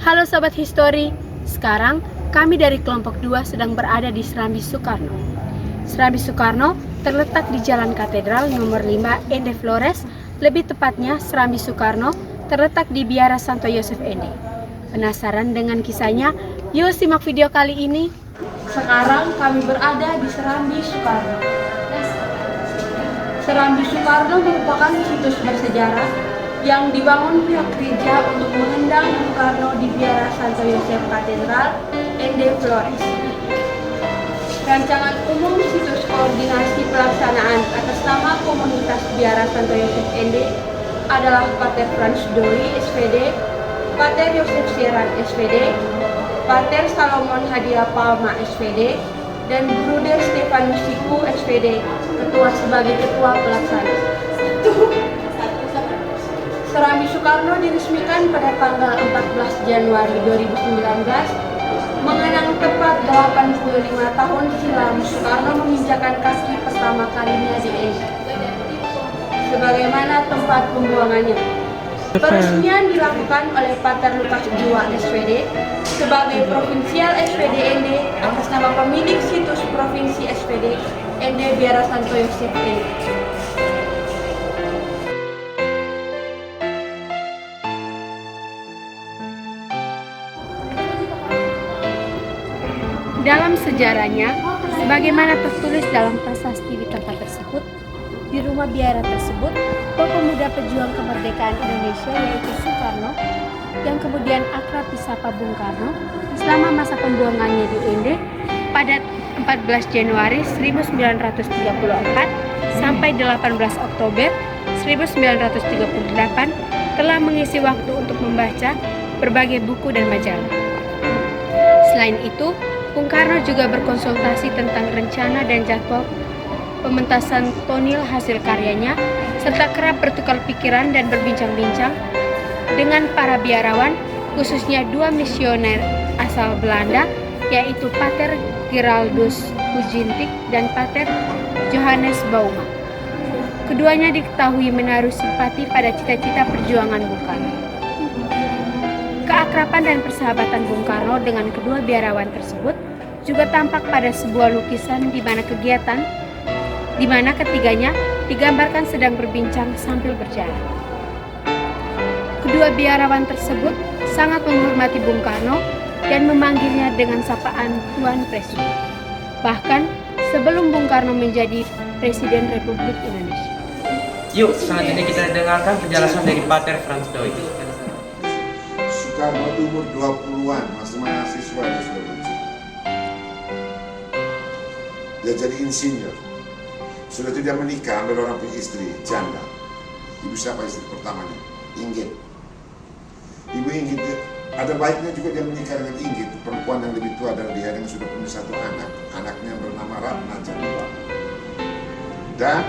Halo Sobat Histori, sekarang kami dari kelompok 2 sedang berada di Serambi Soekarno. Serambi Soekarno terletak di Jalan Katedral nomor 5 Ende Flores, lebih tepatnya Serambi Soekarno terletak di Biara Santo Yosef Ende. Penasaran dengan kisahnya? Yuk simak video kali ini. Sekarang kami berada di Serambi Soekarno. Serambi Soekarno merupakan situs bersejarah yang dibangun pihak gereja untuk mengendang Bung Karno di Biara Santo Yosef Katedral Ende Flores. Rancangan umum situs koordinasi pelaksanaan atas nama komunitas Biara Santo Yosef Ende adalah Pater Franz Doi SPD, Pater Yosef Sieran SPD, Pater Salomon Hadia Palma SPD, dan Bruder Stefanus Siku SPD, ketua sebagai ketua pelaksana. Serambi Soekarno diresmikan pada tanggal 14 Januari 2019, mengenang tepat 85 tahun silam Soekarno menginjakan kaki pertama kalinya di Ende, sebagaimana tempat pembuangannya. Peresmian dilakukan oleh Pater Lukas II SPD sebagai Provinsial SPD Ende atas nama pemilik situs Provinsi SPD Ende Biara Santo Yosef Ende. Dalam sejarahnya, sebagaimana tertulis dalam prasasti di tempat tersebut, di rumah biara tersebut, pemuda pejuang kemerdekaan Indonesia yaitu Soekarno, yang kemudian akrab disapa Bung Karno, selama masa pembuangannya di Ende pada 14 Januari 1934 sampai 18 Oktober 1938 telah mengisi waktu untuk membaca berbagai buku dan majalah. Selain itu, Bung Karno juga berkonsultasi tentang rencana dan jadwal pementasan tonil hasil karyanya, serta kerap bertukar pikiran dan berbincang-bincang dengan para biarawan, khususnya dua misioner asal Belanda, yaitu Pater Geraldus Huijintik dan Pater Johannes Bauma. Keduanya diketahui menaruh simpati pada cita-cita perjuangan Bung Karno. Keakraban dan persahabatan Bung Karno dengan kedua biarawan tersebut juga tampak pada sebuah lukisan di mana ketiganya digambarkan sedang berbincang sambil berjalan. Kedua biarawan tersebut sangat menghormati Bung Karno dan memanggilnya dengan sapaan Tuan Presiden, bahkan sebelum Bung Karno menjadi Presiden Republik Indonesia. Yuk, selanjutnya kita dengarkan penjelasan dari Pater Franz Doi. Soekarno itu umur 20-an, masih mahasiswa di Sulawesi. Dia jadi insinyur. Sudah itu dia menikah, ambil orang punya istri, janda. Ibu siapa istri pertamanya? Inggit. Ibu Inggit, ada baiknya juga dia menikah dengan Inggit, perempuan yang lebih tua dari dia, yang sudah punya satu anak. Anaknya bernama Ratna Chandiwala. Dan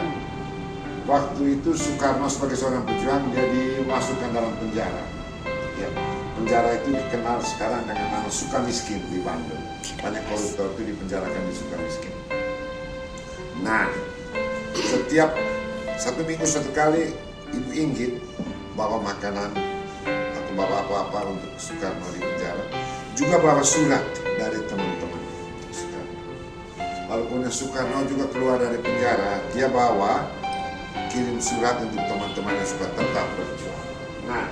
waktu itu Soekarno sebagai seorang pejuang, dia dimasukkan dalam penjara. Ya. Penjara itu dikenal sekarang dengan nama Sukamiskin di Bandung. Banyak koruptor itu dipenjarakan di Sukamiskin. Nah, setiap satu minggu satu kali Ibu Inggit bawa makanan atau bawa apa-apa untuk Soekarno di penjara. Juga bawa surat dari teman-teman Soekarno. Walaupun Soekarno juga keluar dari penjara, dia bawa kirim surat untuk teman-teman yang suka tetap berjuang. Nah,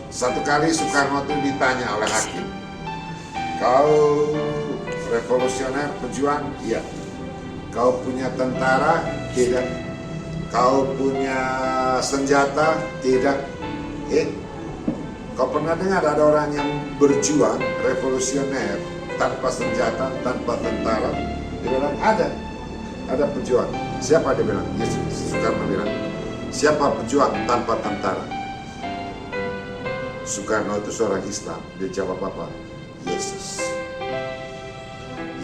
satu kali Soekarno itu ditanya oleh hakim, kau revolusioner pejuang? Iya. Kau punya tentara? Tidak. Kau punya senjata? Tidak. Kau pernah dengar ada orang yang berjuang revolusioner tanpa senjata, tanpa tentara? Dia bilang ada. Ada pejuang. Siapa? Dia bilang. Yesus. Soekarno bilang, siapa pejuang tanpa tentara? Soekarno itu seorang Islam. Dia jawab apa? Yesus.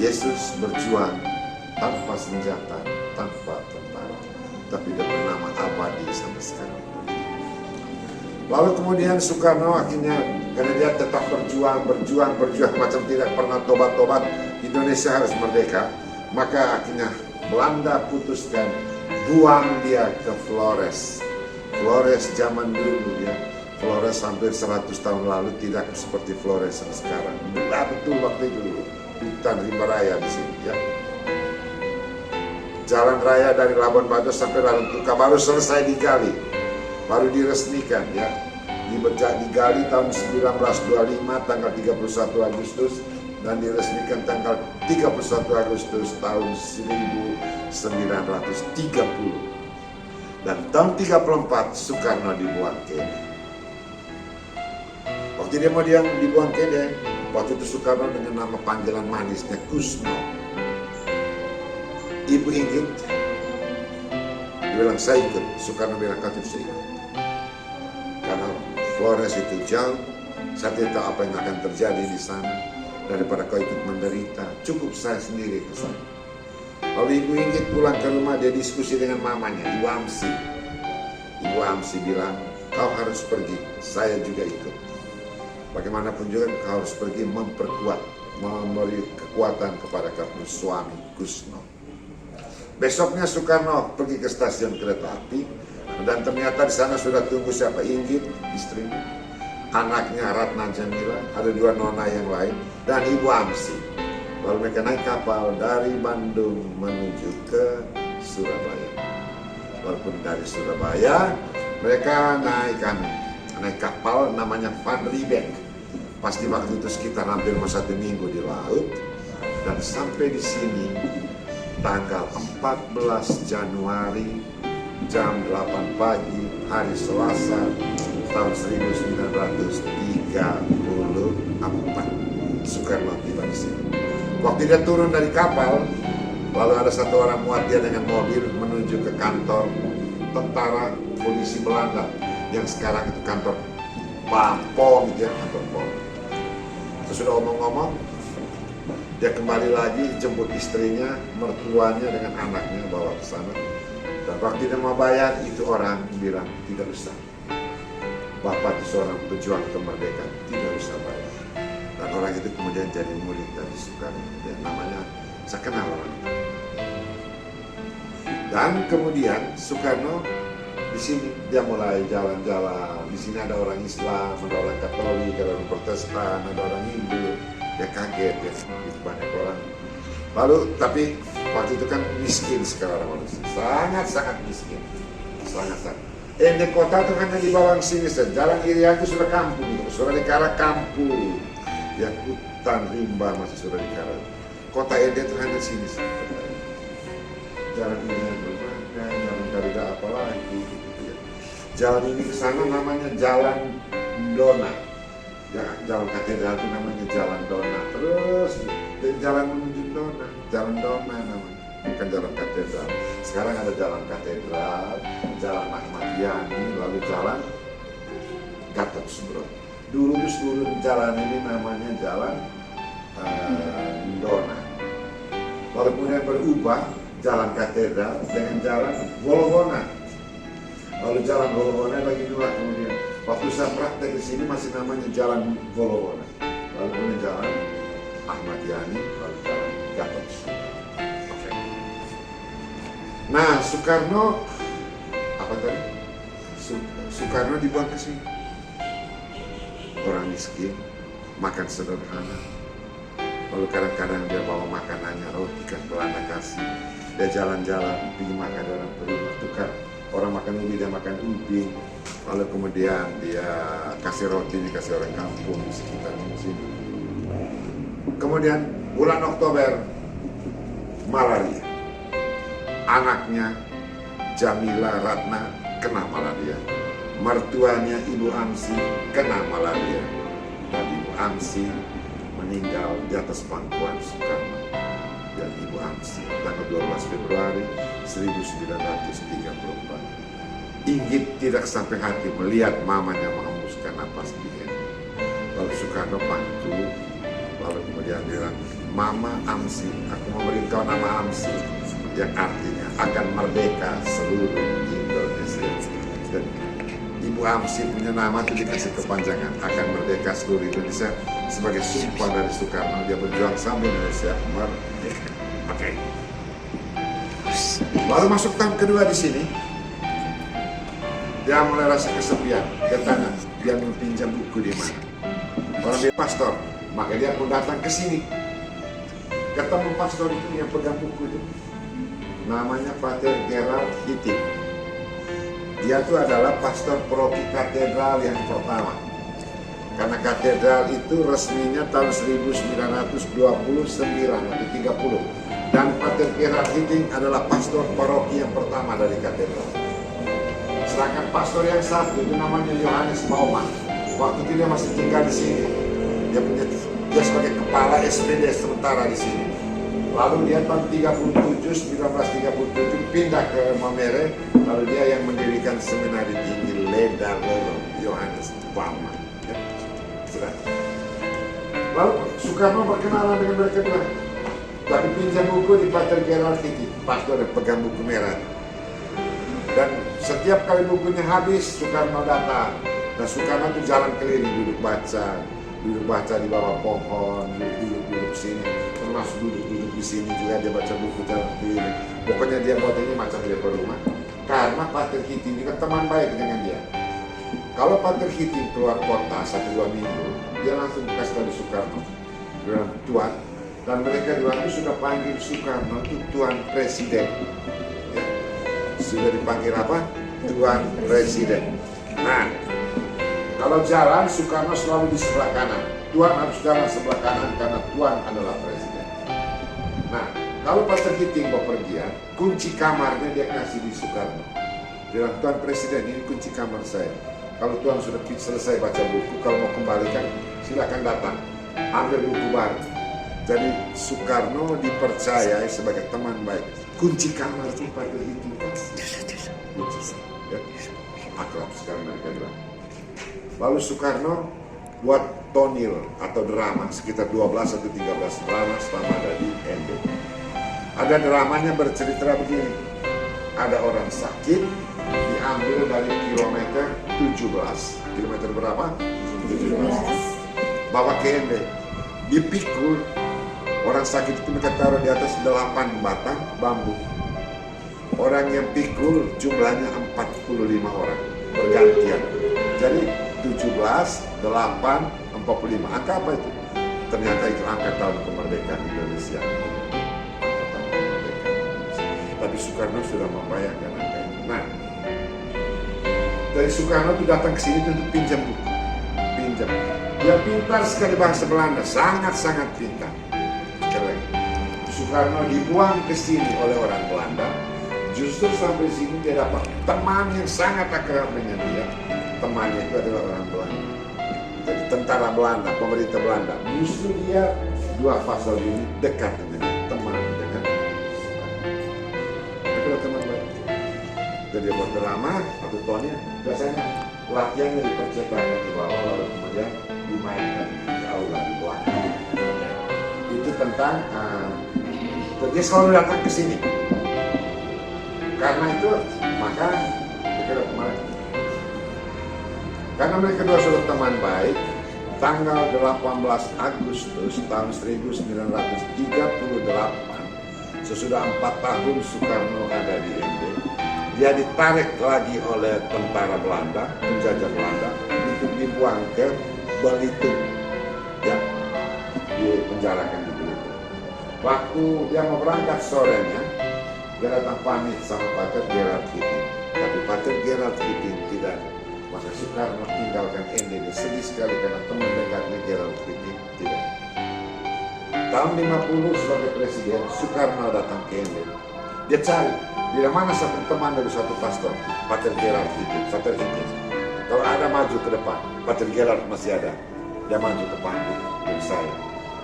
Yesus berjuang tanpa senjata, tanpa tentara, tapi dia bernama abadi sampai sekarang. Lalu kemudian Soekarno akhirnya, karena dia tetap berjuang macam tidak pernah tobat-tobat, Indonesia harus merdeka, maka akhirnya Belanda putuskan buang dia ke Flores. Flores zaman dulu ya. Flores hampir 100 tahun lalu tidak seperti Flores yang sekarang. Betul waktu itu hutan rimba raya di sini ya. Jalan raya dari Labuan Bajo sampai Labuan Tuka baru selesai digali, baru diresmikan ya. Digali tahun 1925 tanggal 31 Agustus dan diresmikan tanggal 31 Agustus tahun 1930. Dan tahun 34 Soekarno dibuang Kede. Waktu dia mau dibuang Kede, waktu itu Soekarno dengan nama panggilan manisnya Kusno. Ibu Inggit bilang saya ikut, Soekarno bilang kau tidak ikut. Karena Flores itu jauh, saya tidak tahu apa yang akan terjadi di sana. Daripada kau ikut menderita, cukup saya sendiri ke sana. Lalu Ibu Inggit pulang ke rumah, dia diskusi dengan mamanya, Ibu Amsi. Ibu Amsi bilang, kau harus pergi, saya juga ikut. Bagaimanapun juga kau harus pergi memperkuat, memberi kekuatan kepada kamu suami Kusno. Besoknya Soekarno pergi ke stasiun kereta api, dan ternyata di sana sudah tunggu siapa? Inggit, istrinya, anaknya Ratna Jamila, ada 2 nona yang lain, dan Ibu Amsi. Lalu mereka naik kapal dari Bandung menuju ke Surabaya. Walaupun dari Surabaya, mereka naik kapal namanya Van Riebeeck. Pasti waktu itu sekitar hampir 1 minggu di laut. Dan sampai di sini tanggal 14 Januari jam 8 pagi hari Selasa tahun 1934. Soekarno tiba di sini. Waktu dia turun dari kapal, lalu ada satu orang muat dia dengan mobil menuju ke kantor tentara polisi Belanda yang sekarang itu kantor Pom gitu ya, kantor Pom. Sesudah omong-omong, dia kembali lagi jemput istrinya, mertuanya dengan anaknya bawa ke sana. Dan waktu dia mau bayar, itu orang bilang tidak usah. Bapak itu seorang pejuang kemerdekaan, tidak usah bayar. Dan orang itu kemudian jadi murid dari Soekarno. Dia namanya, saya kenal orang itu. Dan kemudian Soekarno di sini dia mulai jalan-jalan. Di sini ada orang Islam, ada orang Katolik, ada orang Protestan, ada orang Hindu. Dia kaget ya, itu banyak orang. Lalu tapi waktu itu kan miskin sekali orang Malaysia, sangat-sangat miskin, sangat-sangat. Di kota itu hanya di bawah sini saja. Jalan Irian itu sudah kampung, Suradikara kampung. Ya hutan rimba masih Suradikara. Kota Ende itu hanya sini saja. Jalan Irian berbagai, jalan Garuda apalagi. Gitu ya. Jalan ini ke sana namanya Jalan Dona. Ya, jalan katedral itu namanya Jalan Dona. Terus jalan menuju Dona, Jalan Dona namanya. Bukan jalan katedral. Sekarang ada jalan katedral, jalan Ahmad Yani, lalu jalan Gatot Subroto. Dulu itu seluruh jalan ini namanya Jalan Dona. Lalu kemudian berubah jalan katedral dengan jalan Wolowona. Lalu jalan Wolowona lagi dua kemudian. Waktu saya praktek di sini masih namanya Jalan Wolowona. Lalu kemudian jalan Ahmad Yani, lalu jalan Gatot Subroto. Nah, Soekarno apa tadi? Soekarno dibuang ke sini. Orang miskin, makan sederhana. Lalu kadang-kadang dia bawa makanannya, roti kan Belanda kasih. Dia jalan-jalan, pergi makan orang terima, tukar. Orang makan ubi, dia makan ubi. Lalu kemudian dia kasih roti, dikasih orang kampung di sekitar sini. Kemudian bulan Oktober, malaria. Anaknya Jamila Ratna kena malaria. Mertuanya Ibu Amsi kena malaria. Dan Ibu Amsi meninggal di atas pangkuan Soekarno dan Ibu Amsi tanggal 12 Februari 1934. Inggit tidak sampai hati melihat mamanya menghembuskan napas dingin. Lalu Soekarno pangku, lalu kemudian bilang, Mama Amsi, aku memberi kau nama Amsi, yang artinya akan merdeka seluruh Indonesia. Dan Ibu Amsi punya nama itu dikasih kepanjangan, akan merdeka seluruh Indonesia, sebagai sumpah dari Soekarno, dia berjuang sampai Indonesia merdeka. Oke. Baru masuk tahun kedua di sini, dia mulai rasa kesepian. Dia tanya, dia meminjam buku di mana. Orang dia pastor, maka dia pun datang ke sini. Ketemu pastor itu yang pegang buku itu, namanya Pater Gerald Hiting. Dia itu adalah pastor paroki katedral yang pertama. Karena katedral itu resminya tahun 1929 atau 30. Dan Pater Gerald Hiting adalah pastor paroki yang pertama dari katedral. Sedangkan pastor yang satu itu namanya Johannes Baumann. Waktu itu dia masih tinggal di sini. Dia sebagai kepala SPD sementara di sini. Lalu dia tahun 1937 pindah ke Mamere. Lalu dia yang mendirikan seminari tinggi Leda Loro, Johannes Baumann. Ya. Lalu Soekarno berkenalan dengan mereka dua. Tapi pinjam buku di Pater Gerald Hiting, pastor yang pegang buku merah. Dan setiap kali bukunya habis, Soekarno datang. Dan Soekarno itu jalan keliling, duduk baca di bawah pohon, duduk sini, termasuk duduk di sini juga dia baca buku jalan keliling. Pokoknya dia buat ini macam dia ke rumah. Karena Pater Hiting ini kan teman baik dengan dia. Kalau Pater Hiting keluar kota 1-2 minggu, dia langsung kasih tahu Soekarno, bilang Tuan, dan mereka dua itu sudah panggil Soekarno itu Tuan Presiden. Ya. Sudah dipanggil apa? Tuan Presiden. Nah, kalau jalan Soekarno selalu di sebelah kanan. Tuan harus jalan sebelah kanan karena Tuan adalah Presiden. Nah, kalau Pater Hiting bepergian, kunci kamarnya dia kasih di Soekarno. Dia bilang, Tuan Presiden, ini kunci kamar saya. Kalau Tuan sudah selesai baca buku, kalau mau kembalikan, silakan datang. Ambil buku baru. Jadi Soekarno dipercayai sebagai teman baik. Kunci kamar itu Pater Hiting kasih. Ya. Akrab sekarang mereka bilang. Lalu Soekarno buat tonil atau drama sekitar 12 atau 13 drama selama ada di ND. Ada dramanya bercerita begini. Ada orang sakit diambil dari kilometer 17. Kilometer berapa? 17. Bawa ke ND. Dipikul. Orang sakit itu mereka taruh di atas 8 batang bambu. Orang yang pikul jumlahnya 45 orang. Bergantian. Jadi 17, 8, 45. Angka apa itu? Ternyata itu angka tahun kemerdekaan Indonesia. Tapi Soekarno sudah membayangkan angka itu. Nah, dari Soekarno itu datang ke sini untuk pinjam buku. Pinjam. Dia pintar sekali bahasa Belanda, sangat-sangat pintar. Sekali lagi, Soekarno dibuang ke sini oleh orang Belanda. Justru sampai sini dia dapat teman yang sangat akrab dengan dia. Temannya itu adalah orang Belanda. Jadi tentara Belanda, pemerintah Belanda. Justru dia dua pasal ini dekat dengan teman dengan adalah teman baik. Jadi dia buat drama atau tonnya biasanya latihannya di percetakan di bawah lalu kemudian dimainkan di aula di belakang. Itu tentang dia selalu datang ke sini. Karena itu maka kita kemarin. Karena mereka dua sudah teman baik, tanggal 18 Agustus tahun 1938, sesudah 4 tahun Soekarno ada di ND, dia ditarik lagi oleh tentara Belanda, penjajah Belanda, untuk dibuang ke Belitung, ya, dipenjarakan di Belitung. Waktu dia mau berangkat sorenya, dia datang pamit sama Pater Gerald Hiting, tapi Pater Gerald Hiting tidak. Maka Soekarno tinggalkan ND. Dia sedih sekali karena teman dekatnya Gerald Hiting tidak. Tahun 50 sebagai presiden, Soekarno datang ke ND. Dia cari, di mana satu teman dari satu pastor, Pater Gerald Hiting, Pater Hiting. Kalau ada maju ke depan, Pater Gerald masih ada. Dia maju ke panggung dari saya.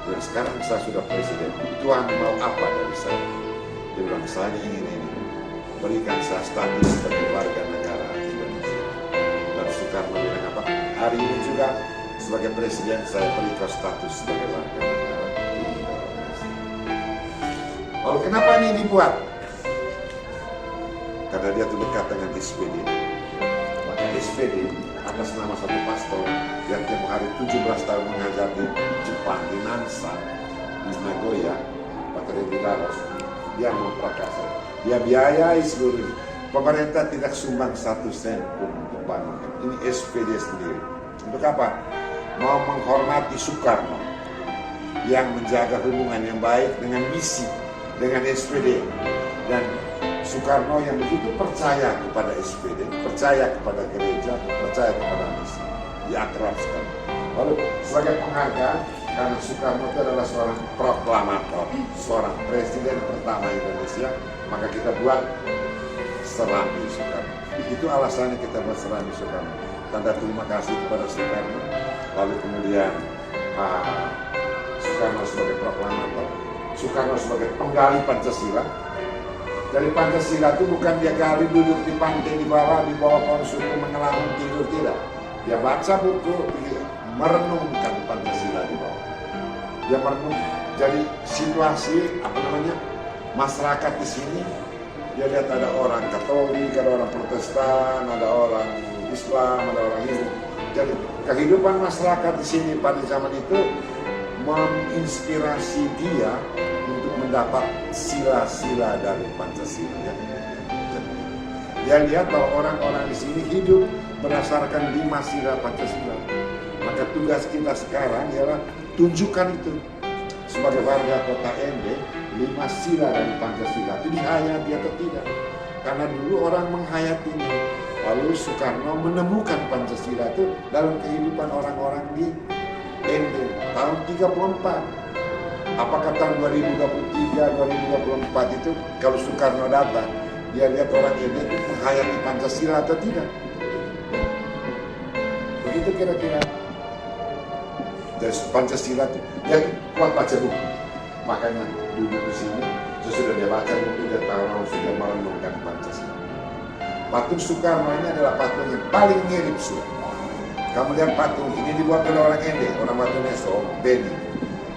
Jadi sekarang saya sudah presiden. Tuhan mau apa dari saya? Dia bilang, saya ingin ini. Berikan saya status sebagai warga negara Indonesia. Dan Soekarno bilang apa? Hari ini juga sebagai presiden saya berikan status sebagai warga negara Indonesia. Lalu kenapa ini dibuat? Karena dia tuh dekat dengan SPD. Maka SPD atas nama satu pastor yang tiap hari 17 tahun mengajar di Jepang, di Nansa, di Nagoya, Pater Epitaros, dia memprakarsa. Dia biayai seluruh. Pemerintah tidak sumbang 1 sen pun untuk bangun. Ini SPD sendiri. Untuk apa? Mau menghormati Soekarno yang menjaga hubungan yang baik dengan misi, dengan SPD. Dan Soekarno yang begitu percaya kepada SPD, percaya kepada gereja, percaya kepada misi. Akrab sekali. Lalu sebagai penghargaan, karena Soekarno itu adalah seorang proklamator, seorang presiden pertama Indonesia, maka kita buat serambi Soekarno. Itu alasannya kita buat serambi Soekarno. Tanda terima kasih kepada Soekarno. Lalu kemudian Soekarno sebagai proklamator, Soekarno sebagai penggali Pancasila. Dari Pancasila itu bukan dia gali duduk di pantai di bawah pohon suku mengelamun tidur, tidak. Dia baca buku, dia merenungkan Pancasila di bawah. Dia merenung. Jadi situasi masyarakat di sini, dia lihat ada orang Katolik, ada orang Protestan, ada orang Islam, ada orang Hindu. Jadi kehidupan masyarakat di sini pada zaman itu menginspirasi dia untuk mendapat sila-sila dari Pancasila. Ya. Dia lihat bahwa orang-orang di sini hidup berdasarkan 5 sila Pancasila. Maka tugas kita sekarang ialah tunjukkan itu sebagai warga kota Ende, 5 sila dari Pancasila itu dihayati atau tidak. Karena dulu orang menghayatinya. Lalu Soekarno menemukan Pancasila itu dalam kehidupan orang-orang di Ende tahun 34. Apakah tahun 2023, 2024 itu kalau Soekarno datang, dia lihat orang Ende itu menghayati Pancasila atau tidak? Begitu kira-kira. Dari Pancasila itu dia kuat baca buku. Makanya duduk di sini, sesudah dia baca buku, dia tahu sudah merenungkan Pancasila. Patung Soekarno ini adalah patung yang paling mirip sudah. Kamu lihat patung ini dibuat oleh orang Ende, orang Batu Neso, Beni.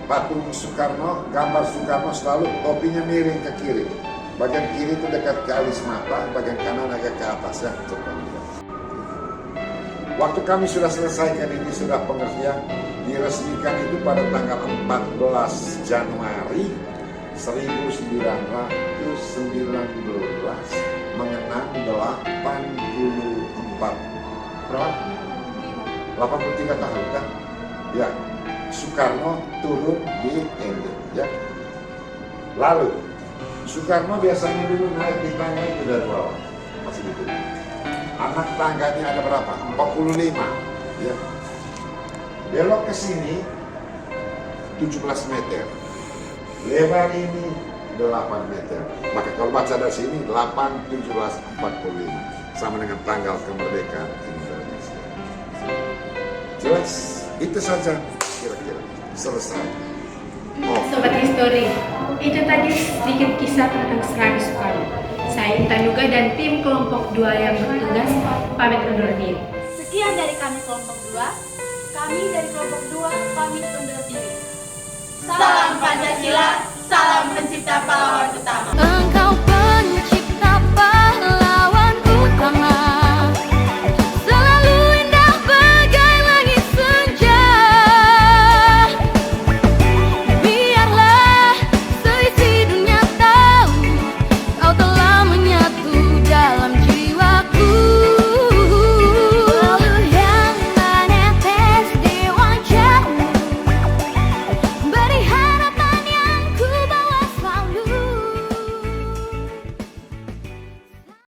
Patung Soekarno, gambar Soekarno selalu topinya miring ke kiri. Bagian kiri itu dekat ke alis mata, bagian kanan agak ke atas ya. Coba lihat. Waktu kami sudah selesaikan ini, sudah pengertian, diresmikan itu pada tanggal 14 Januari 1919 mengenang 84 berapa? 83 tahun kan? Ya, Soekarno turun di Ende ya. Lalu Soekarno biasanya dulu naik di tangga itu dari bawah, masih gitu. Anak tangganya ada berapa? 45 ya. Belok ke sini 17 meter. Lebar ini 8 meter. Maka kalau baca dari sini 8, 17, 45 sama dengan tanggal kemerdekaan Indonesia. Jelas, itu saja kira-kira selesai. Sobat Histori, itu tadi sedikit kisah tentang Serambi Soekarno. Saya Intan Nuga dan tim kelompok 2 yang bertugas pamit undur diri. Sekian dari kami kelompok 2. Kami dari kelompok 2 pamit undur diri. Salam Pancasila, salam pencipta pahlawan utama. Engkau